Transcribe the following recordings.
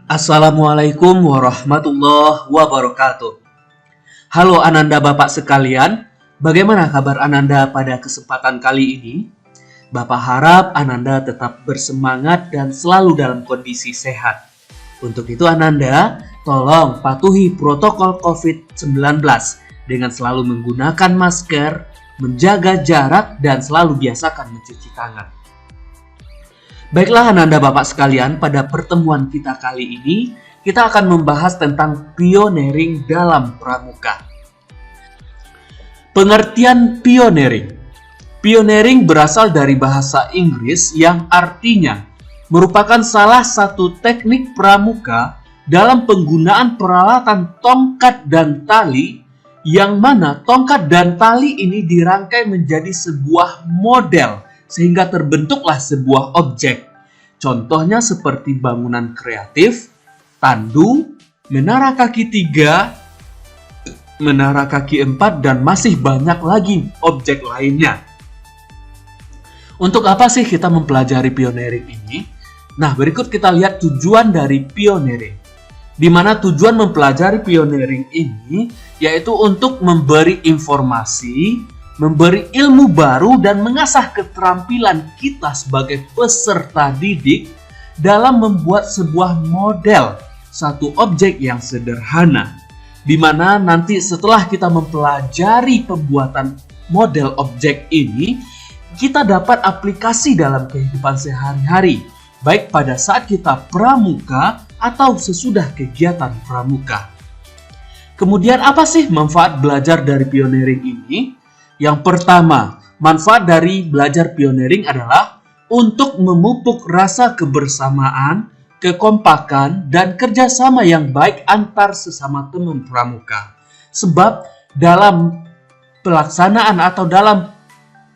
Assalamualaikum warahmatullahi wabarakatuh. Halo Ananda Bapak sekalian, bagaimana kabar Ananda pada kesempatan kali ini? Bapak harap Ananda tetap bersemangat dan selalu dalam kondisi sehat. Untuk itu Ananda, tolong patuhi protokol COVID-19 dengan selalu menggunakan masker, menjaga jarak, dan selalu biasakan mencuci tangan. Baiklah Ananda Bapak sekalian, pada pertemuan kita kali ini, kita akan membahas tentang pioneering dalam pramuka. Pengertian pioneering. Pioneering berasal dari bahasa Inggris yang artinya merupakan salah satu teknik pramuka dalam penggunaan peralatan tongkat dan tali, yang mana tongkat dan tali ini dirangkai menjadi sebuah model sehingga terbentuklah sebuah objek. Contohnya seperti bangunan kreatif, tandu, menara kaki 3, menara kaki 4, dan masih banyak lagi objek lainnya. Untuk apa sih kita mempelajari pioneering ini? Nah, berikut kita lihat tujuan dari pioneering. Di mana tujuan mempelajari pioneering ini yaitu untuk memberi informasi, memberi ilmu baru, dan mengasah keterampilan kita sebagai peserta didik dalam membuat sebuah model satu objek yang sederhana, di mana nanti setelah kita mempelajari pembuatan model objek ini, kita dapat aplikasi dalam kehidupan sehari-hari, baik pada saat kita pramuka atau sesudah kegiatan pramuka. Kemudian apa sih manfaat belajar dari pioneering ini? Yang pertama, manfaat dari belajar pioneering adalah untuk memupuk rasa kebersamaan, kekompakan, dan kerjasama yang baik antar sesama teman pramuka. Sebab dalam pelaksanaan atau dalam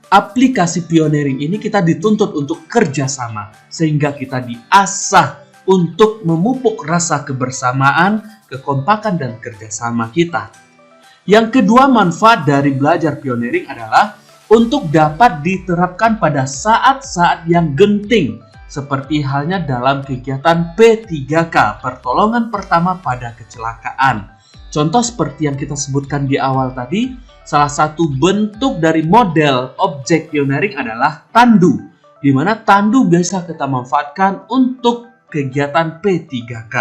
aplikasi pioneering ini kita dituntut untuk kerjasama, sehingga kita diasah untuk memupuk rasa kebersamaan, kekompakan, dan kerjasama kita. Yang kedua, manfaat dari belajar pioneering adalah untuk dapat diterapkan pada saat-saat yang genting, seperti halnya dalam kegiatan P3K, pertolongan pertama pada kecelakaan. Contoh seperti yang kita sebutkan di awal tadi, salah satu bentuk dari model objek pioneering adalah tandu, di mana tandu bisa kita manfaatkan untuk kegiatan P3K.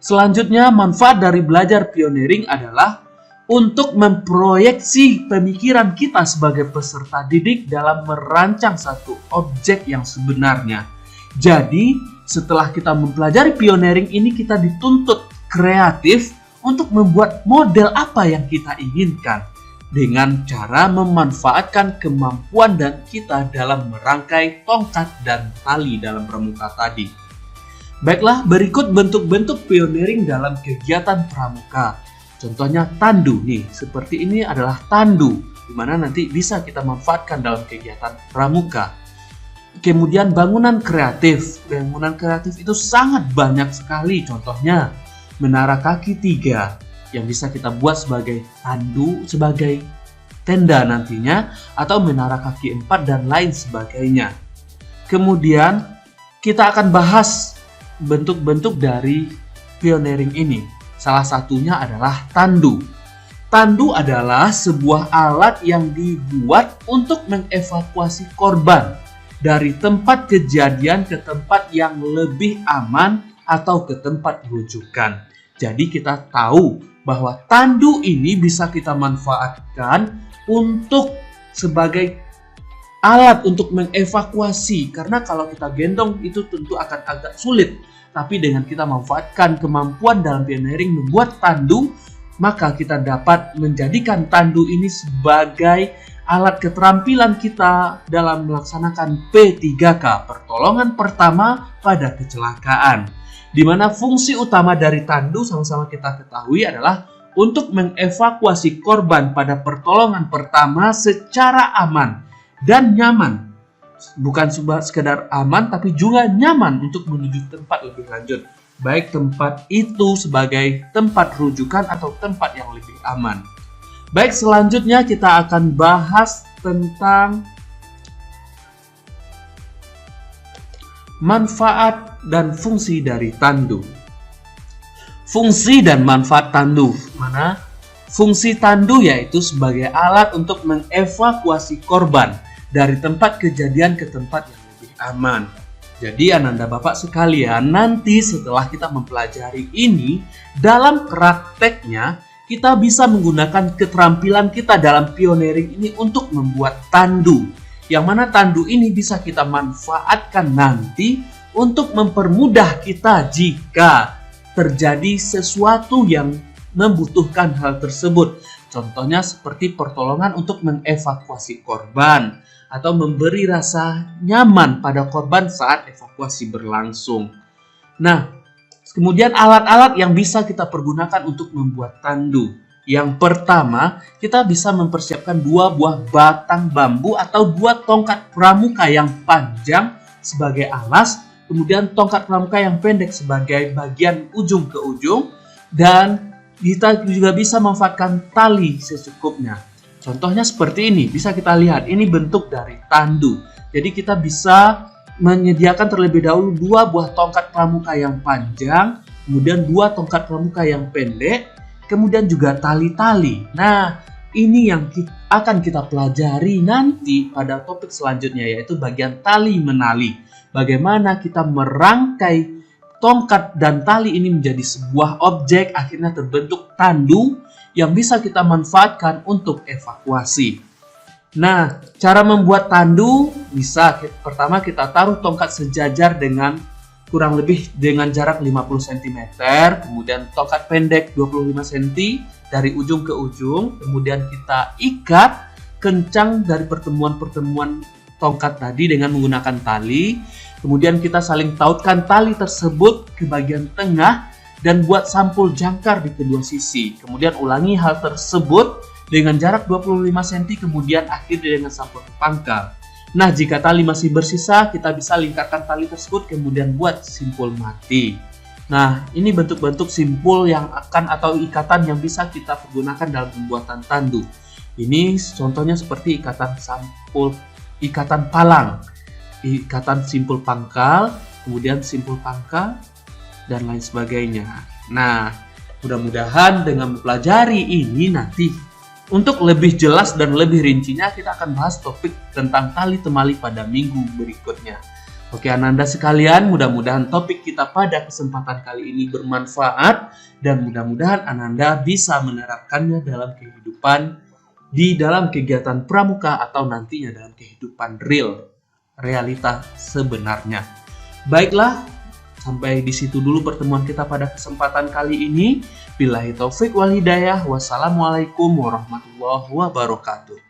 Selanjutnya, manfaat dari belajar pioneering adalah untuk memproyeksi pemikiran kita sebagai peserta didik dalam merancang satu objek yang sebenarnya. Jadi, setelah kita mempelajari pioneering ini, kita dituntut kreatif untuk membuat model apa yang kita inginkan dengan cara memanfaatkan kemampuan dan kita dalam merangkai tongkat dan tali dalam pramuka tadi. Baiklah, berikut bentuk-bentuk pioneering dalam kegiatan pramuka. Contohnya tandu nih, seperti ini adalah tandu, di mana nanti bisa kita manfaatkan dalam kegiatan pramuka. Kemudian bangunan kreatif. Bangunan kreatif itu sangat banyak sekali, contohnya menara kaki 3 yang bisa kita buat sebagai tandu, sebagai tenda nantinya, atau menara kaki 4 dan lain sebagainya. Kemudian kita akan bahas bentuk-bentuk dari pioneering ini. Salah satunya adalah tandu. Tandu adalah sebuah alat yang dibuat untuk mengevakuasi korban dari tempat kejadian ke tempat yang lebih aman atau ke tempat rujukan. Jadi kita tahu bahwa tandu ini bisa kita manfaatkan untuk sebagai alat untuk mengevakuasi, karena kalau kita gendong itu tentu akan agak sulit. Tapi dengan kita manfaatkan kemampuan dalam pioneering membuat tandu, maka kita dapat menjadikan tandu ini sebagai alat keterampilan kita dalam melaksanakan P3K, pertolongan pertama pada kecelakaan. Di mana fungsi utama dari tandu sama-sama kita ketahui adalah untuk mengevakuasi korban pada pertolongan pertama secara aman dan nyaman. Bukan sekedar aman, tapi juga nyaman untuk menuju tempat lebih lanjut. Baik tempat itu sebagai tempat rujukan atau tempat yang lebih aman. Baik, selanjutnya kita akan bahas tentang manfaat dan fungsi dari tandu. Fungsi dan manfaat tandu. Mana? Fungsi tandu yaitu sebagai alat untuk mengevakuasi korban dari tempat kejadian ke tempat yang lebih aman. Jadi Ananda Bapak sekalian, nanti setelah kita mempelajari ini, dalam prakteknya kita bisa menggunakan keterampilan kita dalam pioneering ini untuk membuat tandu. Yang mana tandu ini bisa kita manfaatkan nanti untuk mempermudah kita jika terjadi sesuatu yang membutuhkan hal tersebut. Contohnya seperti pertolongan untuk mengevakuasi korban atau memberi rasa nyaman pada korban saat evakuasi berlangsung. Nah, kemudian alat-alat yang bisa kita pergunakan untuk membuat tandu. Yang pertama, kita bisa mempersiapkan 2 buah batang bambu atau 2 tongkat pramuka yang panjang sebagai alas, kemudian tongkat pramuka yang pendek sebagai bagian ujung ke ujung, dan kita juga bisa memanfaatkan tali secukupnya. Contohnya seperti ini, bisa kita lihat, ini bentuk dari tandu. Jadi kita bisa menyediakan terlebih dahulu 2 buah tongkat pramuka yang panjang, kemudian 2 tongkat pramuka yang pendek, kemudian juga tali-tali. Nah, ini yang akan kita pelajari nanti pada topik selanjutnya, yaitu bagian tali menali. Bagaimana kita merangkai tongkat dan tali ini menjadi sebuah objek, akhirnya terbentuk tandu yang bisa kita manfaatkan untuk evakuasi. Nah, cara membuat tandu bisa pertama kita taruh tongkat sejajar dengan kurang lebih dengan jarak 50 cm, kemudian tongkat pendek 25 cm dari ujung ke ujung, kemudian kita ikat kencang dari pertemuan-pertemuan tongkat tadi dengan menggunakan tali. Kemudian kita saling tautkan tali tersebut ke bagian tengah dan buat sampul jangkar di kedua sisi. Kemudian ulangi hal tersebut dengan jarak 25 cm, kemudian akhiri dengan sampul pangkal. Nah, jika tali masih bersisa, kita bisa lingkarkan tali tersebut kemudian buat simpul mati. Nah, ini bentuk-bentuk simpul yang akan atau ikatan yang bisa kita pergunakan dalam pembuatan tandu. Ini contohnya seperti ikatan palang, ikatan simpul pangkal, kemudian simpul pangkal, dan lain sebagainya. Nah, mudah-mudahan dengan mempelajari ini nanti untuk lebih jelas dan lebih rincinya kita akan bahas topik tentang tali temali pada minggu berikutnya. Oke Ananda sekalian, mudah-mudahan topik kita pada kesempatan kali ini bermanfaat dan mudah-mudahan Ananda bisa menerapkannya dalam kehidupan di dalam kegiatan pramuka atau nantinya dalam kehidupan realita sebenarnya. Baiklah, sampai di situ dulu pertemuan kita pada kesempatan kali ini. Billahi taufik wal hidayah. Wassalamualaikum warahmatullahi wabarakatuh.